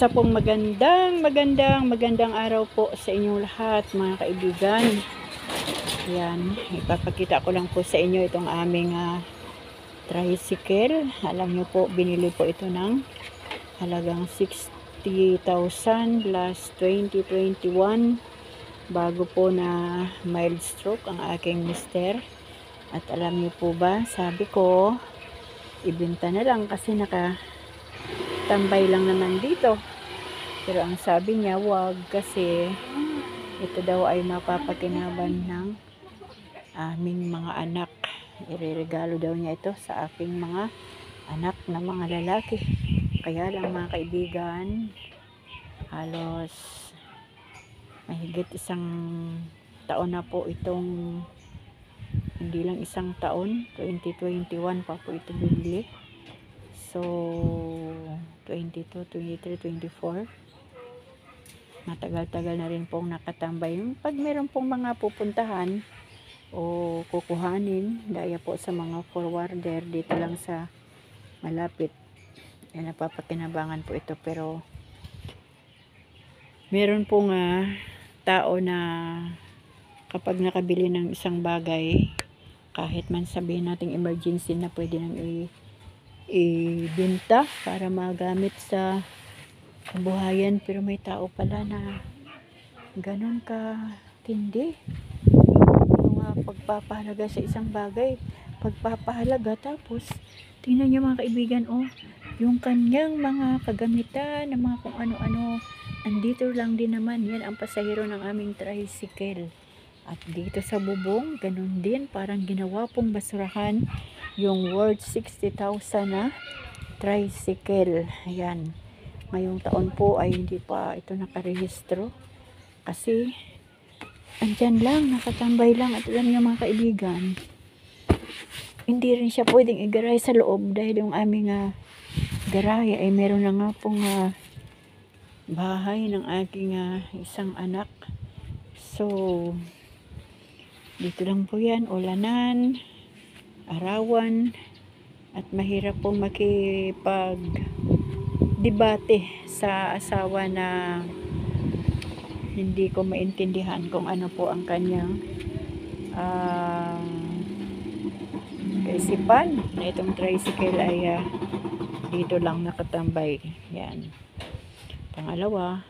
Sa pong magandang araw po sa inyong lahat mga kaibigan. Yan, ipapakita ko lang po sa inyo itong aming tricycle. Alam nyo po, binili po ito ng halagang 60,000 plus 2021 bago po na mild stroke ang aking mister. At alam nyo po ba, sabi ko ibenta na lang kasi nakatambay lang naman dito. Pero ang sabi niya, wag kasi ito daw ay mapapakinaban ng aming mga anak. Ireregalo daw niya ito sa aking mga anak na mga lalaki. Kaya lang mga kaibigan, halos mahigit isang taon na po itong, hindi lang isang taon, 2021 pa po ito binili. So 22, 23, 24, matagal-tagal na rin pong nakatambay. Pag meron pong mga pupuntahan o kukuhanin, gaya po sa mga forwarder dito lang sa malapit, ay napapakinabangan po ito. Pero meron pong tao na kapag nakabili ng isang bagay, kahit man sabihin nating emergency na, pwede nang ibenta para magamit sa kabuhayan. Pero may tao pala na ganon ka tindi yung pagpapahalaga sa isang bagay, pagpapahalaga. Tapos tingnan niyo mga kaibigan, yung kanyang mga kagamitan ng mga kung ano-ano andito lang din naman. Yan ang pasahero ng aming tricycle. At dito sa bubong, ganun din, parang ginawa pong basurahan yung worth 60,000 na tricycle. Ayan, ngayong taon po ay hindi pa ito nakarehistro kasi andyan lang, nakatambay lang. At alam niyo mga kaibigan, hindi rin siya pwedeng igaray sa loob dahil yung aming garahe ay meron na nga pong bahay ng aking isang anak. So dito lang po yan, ulanan, arawan, at mahirap pong makipag-debate sa asawa na hindi ko maintindihan kung ano po ang kanyang kaisipan na itong tricycle ay dito lang nakatambay. Yan. Pangalawa,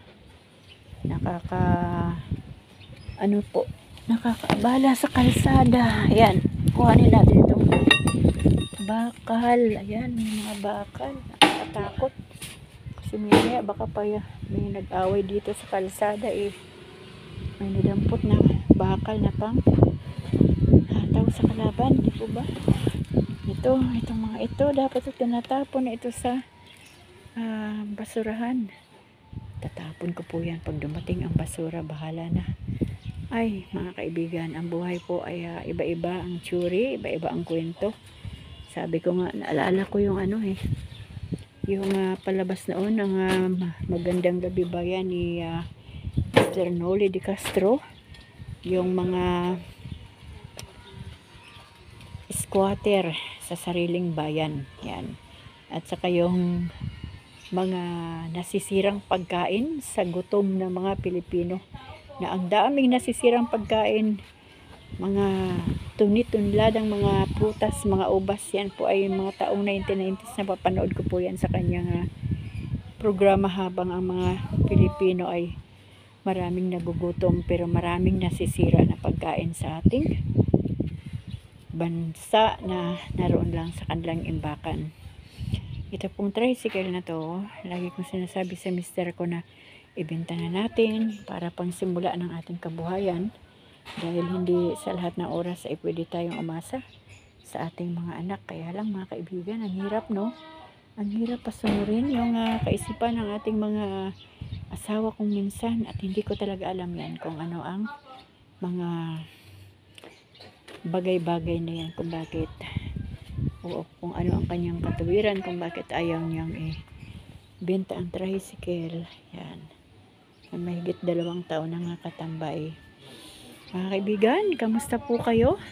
nakakaabala sa kalsada. Ayan, kuhanin natin itong bakal. Ayan, mga bakal, nakakatakot kasi mamaya baka pa may nag-away dito sa kalsada, may nadampot na bakal na pang hataw sa kalaban, di po ba? Itong mga ito dapat tinatapon na ito sa basurahan. Tatapon ko po yan pag dumating ang basura, bahala na. Ay mga kaibigan, ang buhay po ay iba-iba ang tsuri, iba-iba ang kwento. Sabi ko nga, naalala ko yung yung palabas noon ng Magandang Gabi Bayan ni Mr. Noli De Castro, yung mga squatter sa sariling bayan. Yan. At saka yung mga nasisirang pagkain sa gutom na mga Pilipino, na ang daming nasisirang pagkain, mga tuni-tunladang mga prutas, mga ubas. Yan po ay mga taong 1990s na papanood ko po yan sa kanyang programa, habang ang mga Pilipino ay maraming nagugutom pero maraming nasisira na pagkain sa ating bansa na naroon lang sa kanilang imbakan. Ito pong tricycle na to, lagi kong sinasabi sa mister ko na ibenta na natin para pang simula ng ating kabuhayan, dahil hindi sa lahat ng oras ay pwede tayong umasa sa ating mga anak. Kaya lang mga kaibigan, ang hirap, no? Ang hirap pasunurin yung kaisipan ng ating mga asawa kong minsan, at hindi ko talaga alam yan kung ano ang mga bagay-bagay na yan, kung bakit o kung ano ang kanyang katuwiran, kung bakit ayaw niyang benta ang tricycle. Yan, mahigit 2 taon na nga katambay. Mga kaibigan, kamusta po kayo?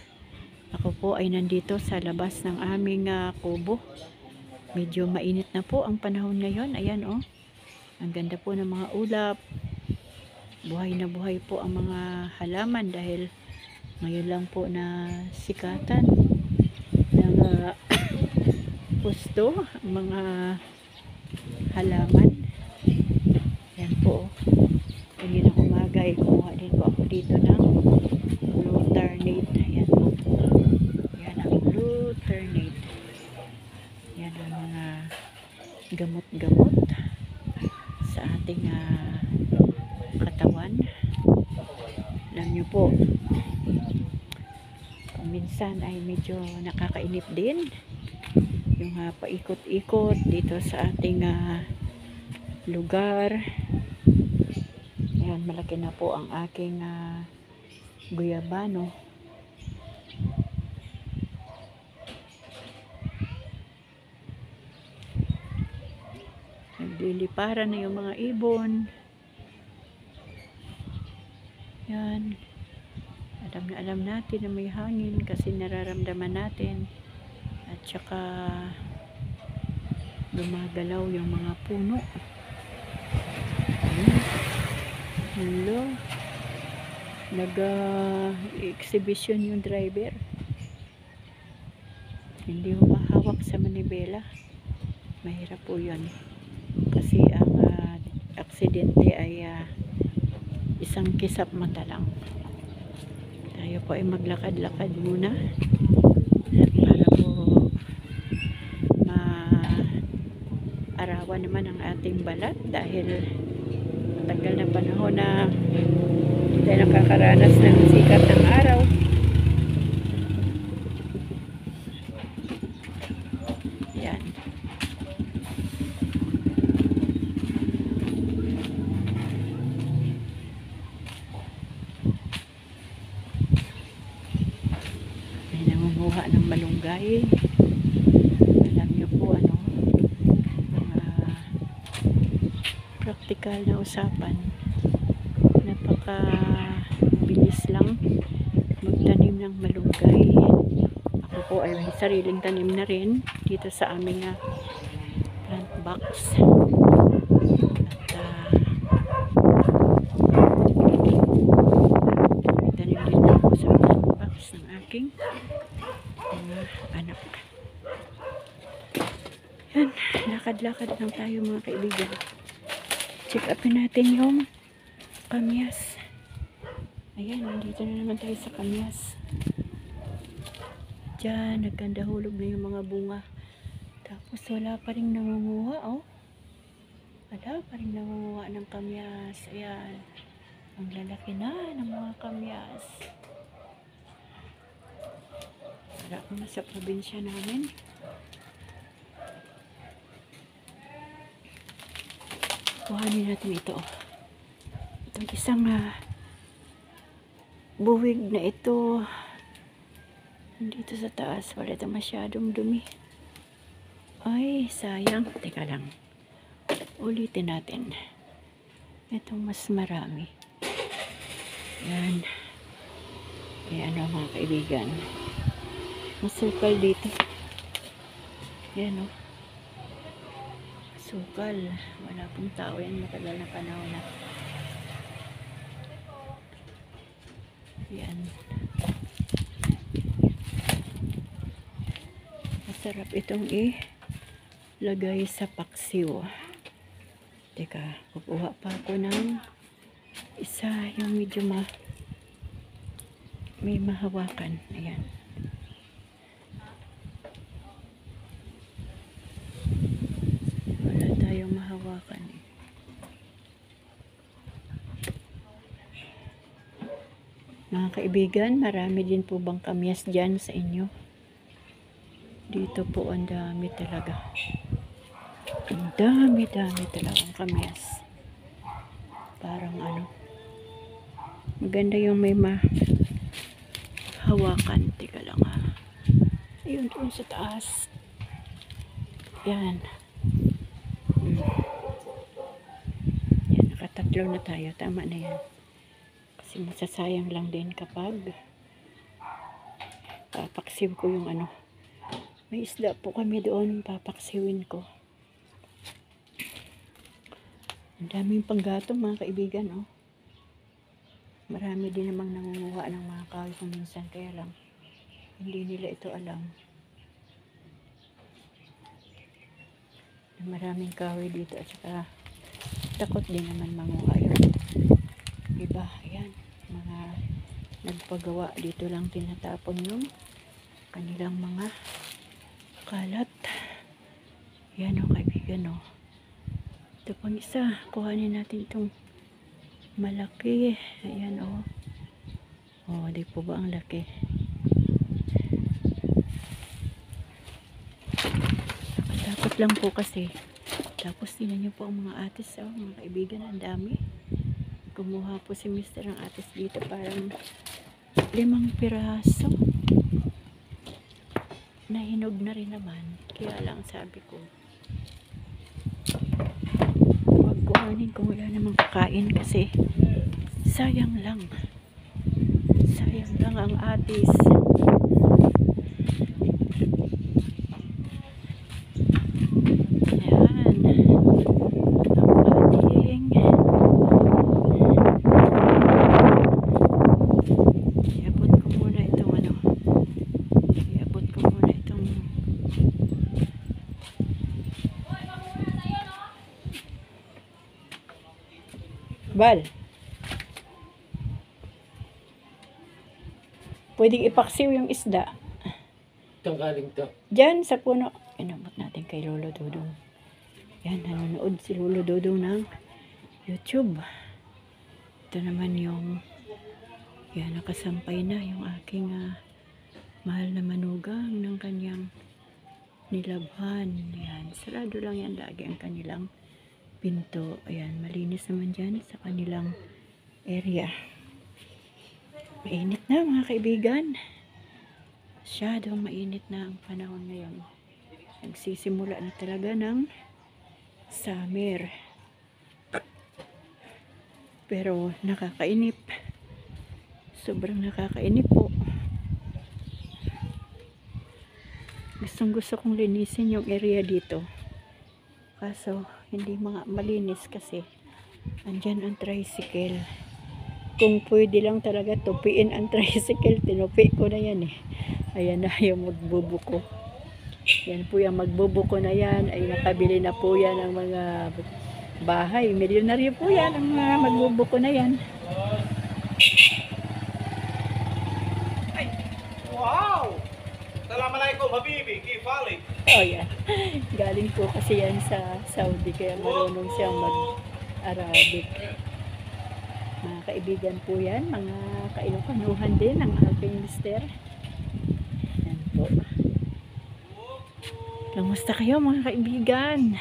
Ako po ay nandito sa labas ng aming kubo. Medyo mainit na po ang panahon ngayon. Ayan, Ang ganda po ng mga ulap. Buhay na buhay po ang mga halaman dahil ngayon lang po na sikatan ng pusto ang mga halaman. Yan po. Kanina umaga ay kumuha din po ako dito ng Luternate. Yan po. Yan ang Luternate. Yan ang mga gamot-gamot sa ating katawan. Alam nyo po, kung minsan ay medyo nakakainip din yung paikot-ikot dito sa ating lugar. Ayan, malaki na po ang aking guyabano. Nagliliparan na yung mga ibon. Yan. Alam natin na may hangin kasi nararamdaman natin. At saka gumagalaw yung mga puno. Hello. Nag-exhibition yung driver. Hindi ko mahawak sa manibela. Mahirap po yun. Kasi ang aksidente ay isang kisap mata lang. Tayo po ay maglakad-lakad muna para po maarawan naman ang ating balat dahil matagal na panahon na tayo nakakaranas ng sikat ng araw. Yan. May nangunguha ng malunggay. Alam niyo po praktikal na usapan. Napaka bilis lang magtanim ng malunggay. Ako po ay may sariling tanim na rin dito sa aming plant box. At may tanim din ako sa plant box ng aking anak. Yan, lakad-lakad lang tayo mga kaibigan. Check upin natin yung kamyas. Ayan, nandito na naman tayo sa kamyas. Diyan, nagkanda hulog na yung mga bunga. Tapos wala pa rin nangunguha, oh. Wala pa rin nangunguha ng kamyas. Ayan. Ang lalaki na ng mga kamyas. Wala ko na sa probinsya namin. Kuhanin natin ito. Itong isang buwig na ito. Dito sa taas. Wala ito masyadong dumi. Ay, sayang. Teka lang. Ulitin natin. Itong mas marami. Yan. Yan mga kaibigan. Masukal dito. Yan sukal. Wala pong tao yan. Matagal na panahon na. Yan. Masarap itong ilagay sa paksiw. Teka, kukuha pa ako ng isa yung medyo may mahawakan. Ayan. Tayong mahawakan Mga kaibigan, marami din po bang kamyas dyan sa inyo? Dito po ang dami talaga. Ang dami talaga ang kamyas. Parang maganda yung may mahawakan. Teka lang Ayun doon sa taas. Yan. Yan, nakatatlo na tayo. Tama na yan. Kasi masasayang lang din kapag papaksiw ko yung may isda po kami doon, papaksiwin ko. Ang daming panggatong mga kaibigan, oh. Marami din namang nangunguha ng mga kahoy kung minsan, kaya lang hindi nila ito alam. Maraming kahoy dito at saka takot din naman manguha yun. Diba? Ayan. Mga nagpagawa dito lang tinatapon yung kanilang mga kalat. Ayan o kaibigan o. Ito pang isa. Kuhanin natin itong malaki. Ayan o. O, di po ba ang laki? Dapat lang po kasi. Tapos tingnan nyo po ang mga atis. Oh, mga kaibigan, ang dami. Kumuha po si Mr. ng atis dito. Parang 5 piraso. Nahinog na rin naman. Kaya lang sabi ko, huwag kuhanin kung wala namang kakain kasi sayang lang. Sayang lang ang atis. Bal, pwedeng ipaksiw yung isda. Tanggaling to. Diyan sa puno. Inabot natin kay Lolo Dodong. Yan, nanonood si Lolo Dodong ng YouTube. Ito naman yung yan, nakasampay na yung aking mahal na manugang ng kanyang nilabhan. Yan, sarado lang yan lagi ang kanilang pinto. Ayan, malinis naman dyan sa kanilang area. Mainit na mga kaibigan. Masyadong mainit na ang panahon ngayon. Nagsisimula na talaga ng summer. Pero nakakainip. Sobrang nakakainip po. Gustong gusto kong linisin yung area dito. Kaso, hindi mga malinis kasi andyan ang tricycle. Kung pwede lang talaga tupiin ang tricycle, tinupi ko na yan eh. Ayan na yung magbubuko. Yan po yung magbubuko na yan. Ay nakabili na po yan ng mga bahay. Milyonaryo po yan ang mga magbubuko na yan. Ay! Wow! Assalamualaikum habibi, kifali. Oh yeah. Galing po kasi yan sa Saudi kaya marunong siyang mag-Arabic. Mga kaibigan po yan, mga kainukanuhan din ng aking mister. Yan po. Kamusta kayo mga kaibigan?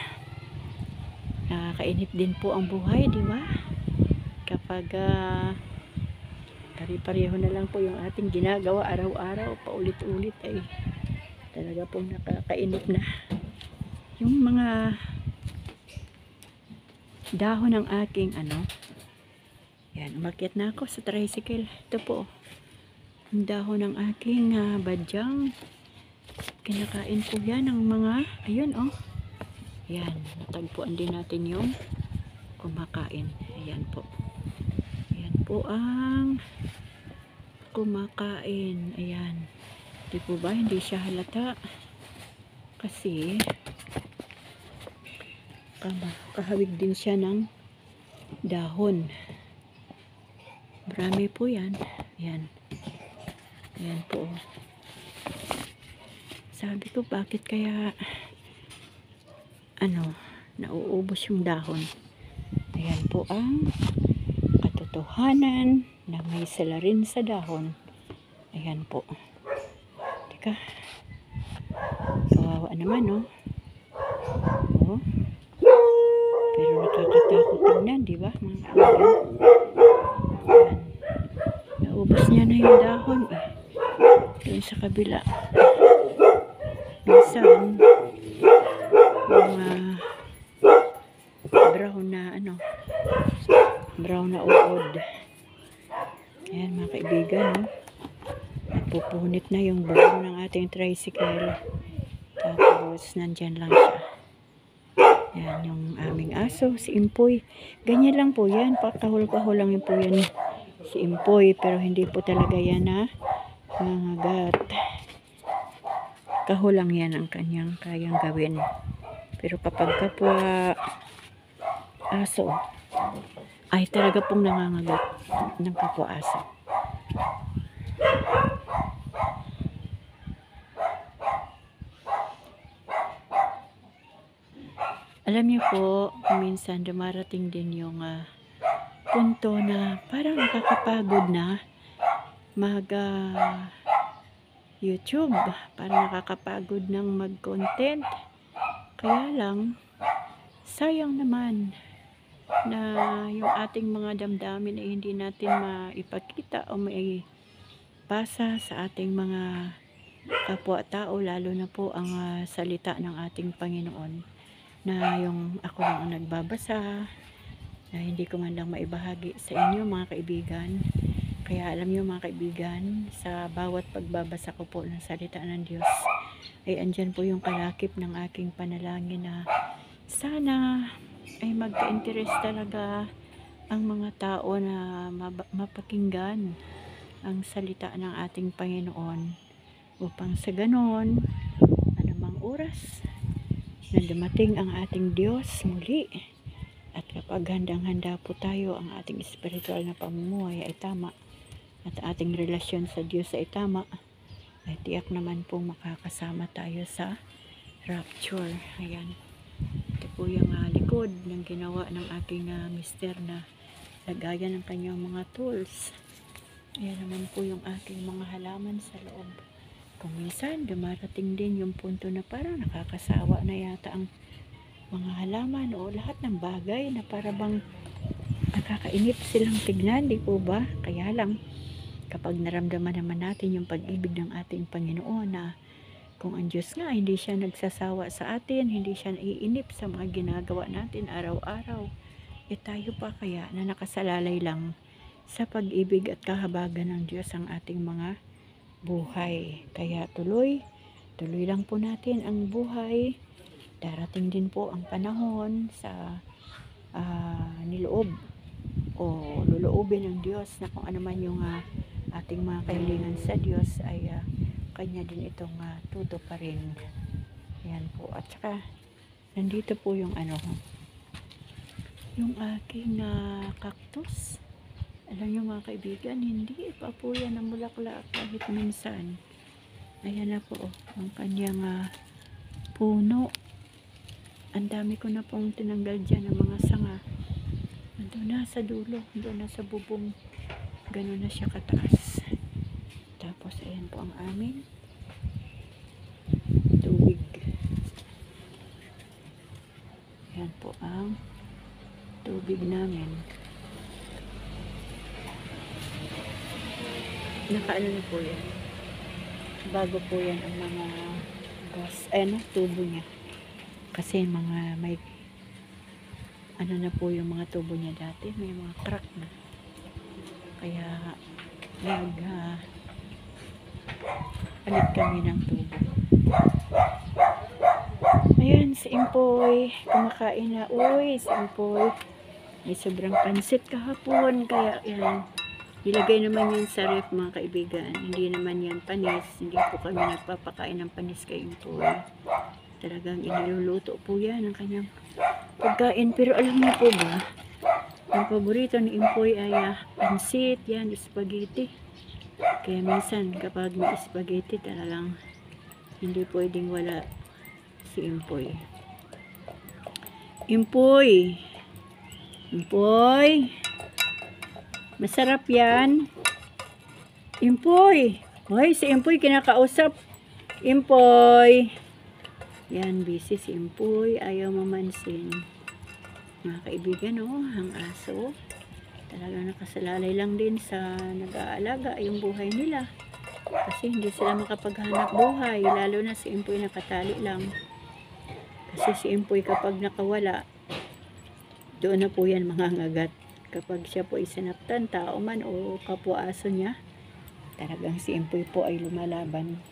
Nakakainip din po ang buhay, di ba? Kapag pare-pareho na lang po yung ating ginagawa araw-araw, paulit-ulit ay talaga pong nakakainip na. Yung mga dahon ng aking yan, umakyat na ako sa tricycle. Ito po, yung dahon ng aking badyang. Kinakain po yan ng mga, ayun oh. Yan, natagpuan din natin yung kumakain. Ayan po. Ayan po ang kumakain. Ayan. Di po ba? Hindi siya halata. Kasi kahawig din siya ng dahon. Marami po yan. Ayan. Ayan po. Sabi ko, bakit kaya nauubos yung dahon? Ayan po ang katotohanan na may salarin sa dahon. Ayan po. Teka. Kawawa naman, no? Oh. Pero nakakatakot tingnan, di ba? Mga kaibigan. Naubos niya na yung dahon, eh. Doon sa kabila. Minsan, mga brown na uod. Ayan mga kaibigan, no? Napupunit na yung buong ng ating tricycle. Tapos, nandyan lang siya. Yan yung aming aso, si Impoy. Ganyan lang po yan, pakahul-kahul lang po yan si Impoy, pero hindi po talaga yan na nangagat. Kahul lang yan ang kanyang kayang gawin. Pero kapag kapwa aso, ay talaga pong nangangagat ng kapwa aso. Alam niyo po, minsan dumarating din yung punto na parang nakakapagod na mag YouTube. Parang nakakapagod ng mag-content. Kaya lang, sayang naman na yung ating mga damdamin ay hindi natin maipakita o maipasa sa ating mga kapwa-tao, lalo na po ang salita ng ating Panginoon. Na yung ako lang ang nagbabasa, na hindi ko man lang maibahagi sa inyo mga kaibigan. Kaya alam niyo mga kaibigan, sa bawat pagbabasa ko po ng salita ng Diyos, ay andyan po yung kalakip ng aking panalangin na sana ay magka-interest talaga ang mga tao na mapakinggan ang salita ng ating Panginoon, upang sa ganon, anumang oras na dumating ang ating Diyos muli, at kapag handang-handa po tayo, ang ating spiritual na pamumuhay ay tama, at ating relasyon sa Diyos ay tama, ay tiyak naman po makakasama tayo sa rapture. Ayan, ito po yung likod ng ginawa ng aking mister na lagayan ng kanyang mga tools. Ayan naman po yung aking mga halaman sa loob. Kung minsan dumarating din yung punto na parang nakakasawa na yata ang mga halaman o lahat ng bagay na para bang nakakainip silang tignan, di po ba? Kaya lang, kapag naramdaman naman natin yung pag-ibig ng ating Panginoon, na kung ang Diyos nga hindi siya nagsasawa sa atin, hindi siya naiinip sa mga ginagawa natin araw-araw, tayo pa kaya na nakasalalay lang sa pag-ibig at kahabagan ng Diyos ang ating mga buhay. Kaya tuloy lang po natin ang buhay. Darating din po ang panahon sa niloob o luluobin ng Diyos na kung ano man yung ating mga kahilingan sa Diyos ay kanya din itong tuto pa rin. Yan po. At saka nandito po yung yung aking cactus. Alam nyo mga kaibigan, hindi pa po yan namulaklak kahit minsan. Ayan na po ang kanyang puno. Ang dami ko na pong tinanggal dyan ng mga sanga. Nandun na sa dulo, nandun na sa bubong. Ganun na siya kataas. Tapos ayan po ang aming tubig. Ayan po ang tubig namin. Nakaano na po yan. Bago po yan ang mga gas, tubo niya. Kasi mga may na po yung mga tubo niya dati, may mga crack na. Kaya palit kami ng tubo. Ayan, si Impoy kumakain na. Uy, si Impoy may sobrang pansit kahapon, kaya yan, ilagay naman yan sa ref mga kaibigan. Hindi naman yan panis, hindi po kami nagpapakain ng panis kay Impoy. Talagang iniluluto po yan ang kanyang pagkain. Pero alam niyo po ba, ang paborito ni Impoy ay pansit, yan, spaghetti. Kaya minsan kapag may spaghetti, talagang hindi pwedeng wala si Impoy. Impoy, Impoy, masarap yan. Impoy, hoy, si Impoy kinakausap. Impoy, yan, busy si Impoy, ayaw mamansin. Mga kaibigan, ang aso talagang nakasalalay lang din sa nag-aalaga yung buhay nila, kasi hindi sila makapaghanap buhay, lalo na si Impoy nakatali lang. Kasi si Impoy kapag nakawala, doon na po yan mangangagat. Kapag siya po isinaktan, tao man o kapwa aso niya, talagang si Impoy po ay lumalaban.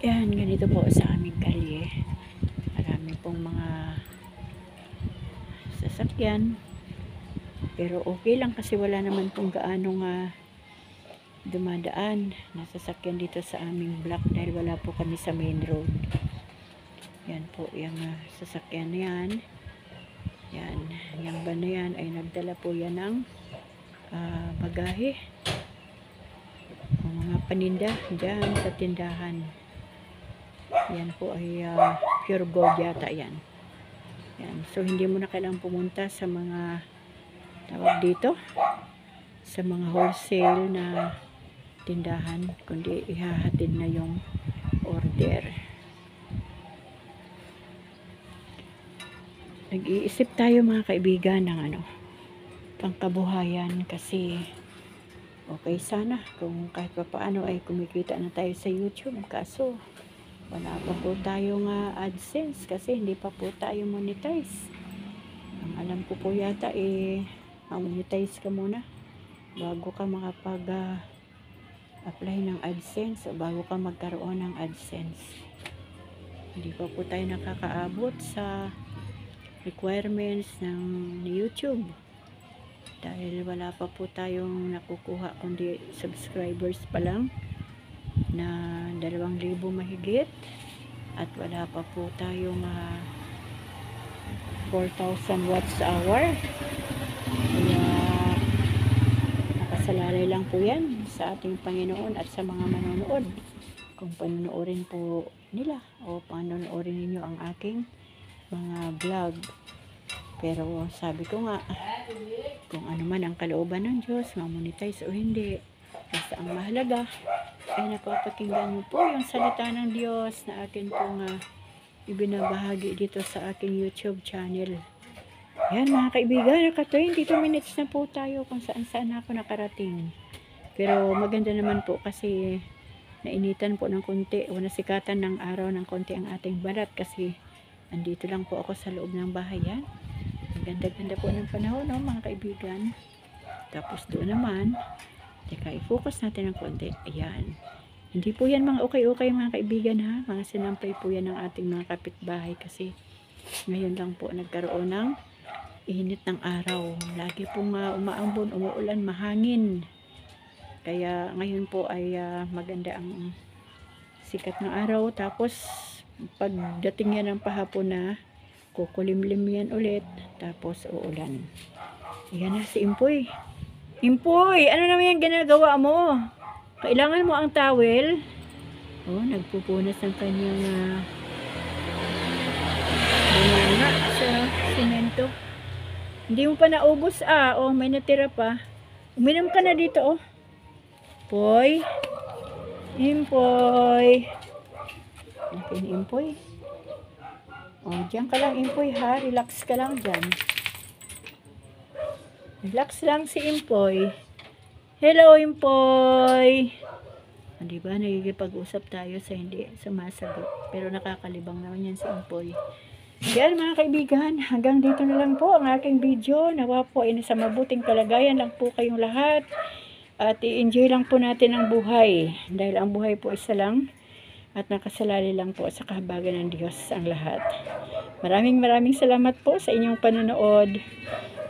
Yan, ganito po sa aming kalye. Marami pong mga sasakyan. Pero okay lang kasi wala naman pong gaanong dumadaan na sasakyan dito sa aming block dahil wala po kami sa main road. Yan po, yung sasakyan na yan. Yan, yung van na yan ay nagdala po yan ng bagahe. Mga paninda dyan sa tindahan. Yan po ay pure gold yata yan. Yan. So hindi mo na kailangang pumunta sa mga tawag dito sa mga wholesale na tindahan, kundi ihahatid na yung order. Nag-iisip tayo mga kaibigan ng pangkabuhayan kasi okay sana kung kahit pa paano ay kumikita na tayo sa YouTube, kaso wala pa po tayong AdSense kasi hindi pa po tayo monetize. Ang alam ko po yata monetize ka muna bago ka makapag-apply ng AdSense o bago ka magkaroon ng AdSense. Hindi pa po tayo nakakaabot sa requirements ng YouTube dahil wala pa po tayong nakukuha kundi subscribers pa lang na 2,000 mahigit at wala pa po tayong 4,000 watts hour. Kaya nakasalalay lang po yan sa ating Panginoon at sa mga manonood kung panonoorin po nila o panonoorin ninyo ang aking mga vlog. Pero sabi ko nga, kung ano man ang kalooban ng Diyos, ma-monetize o hindi, basta ang mahalaga ay napapakinggan nyo po yung salita ng Diyos na akin pong ibinabahagi dito sa aking YouTube channel. Yan mga kaibigan, naka 22 minutes na po tayo kung saan ako nakarating. Pero maganda naman po kasi nainitan po ng konti o nasikatan ng araw ng konti ang ating balat kasi andito lang po ako sa loob ng bahay. Yan. Ganda-ganda po ng panahon, no, mga kaibigan. Tapos doon naman, teka, i-focus natin ng konti. Ayan. Hindi po yan mga okay-okay mga kaibigan ha. Mga sinampay po yan ng ating mga kapitbahay kasi ngayon lang po nagkaroon ng init ng araw. Lagi pong umaambon, umuulan, mahangin. Kaya ngayon po ay maganda ang sikat ng araw. Tapos pagdating yan ng pahapon na kukulimlim yan ulit. Tapos uulan. Ayan na si Impoy. Impoy, ano naman yung ginagawa mo? Kailangan mo ang towel. Oh, nagpupunas ng kanyang banana sa simento. Hindi mo pa naubos oh, may natira pa. Uminom ka na dito oh. Poy. Impoy. Okay, Impoy. Oh, diyan ka lang Impoy ha. Relax ka lang dyan. Relax lang si Impoy. Hello Impoy. Diba, nagigipag-usap tayo sa hindi sumasagot. Pero nakakalibang naman yan si Impoy. Yan mga kaibigan, hanggang dito na lang po ang aking video. Nawa po ay nasa mabuting kalagayan lang po kayong lahat. At i-enjoy lang po natin ang buhay. Dahil ang buhay po isa lang. At nakasalali lang po sa kahabagan ng Diyos ang lahat. Maraming salamat po sa inyong panonood.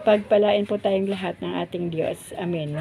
Pagpalain po tayong lahat ng ating Diyos. Amen.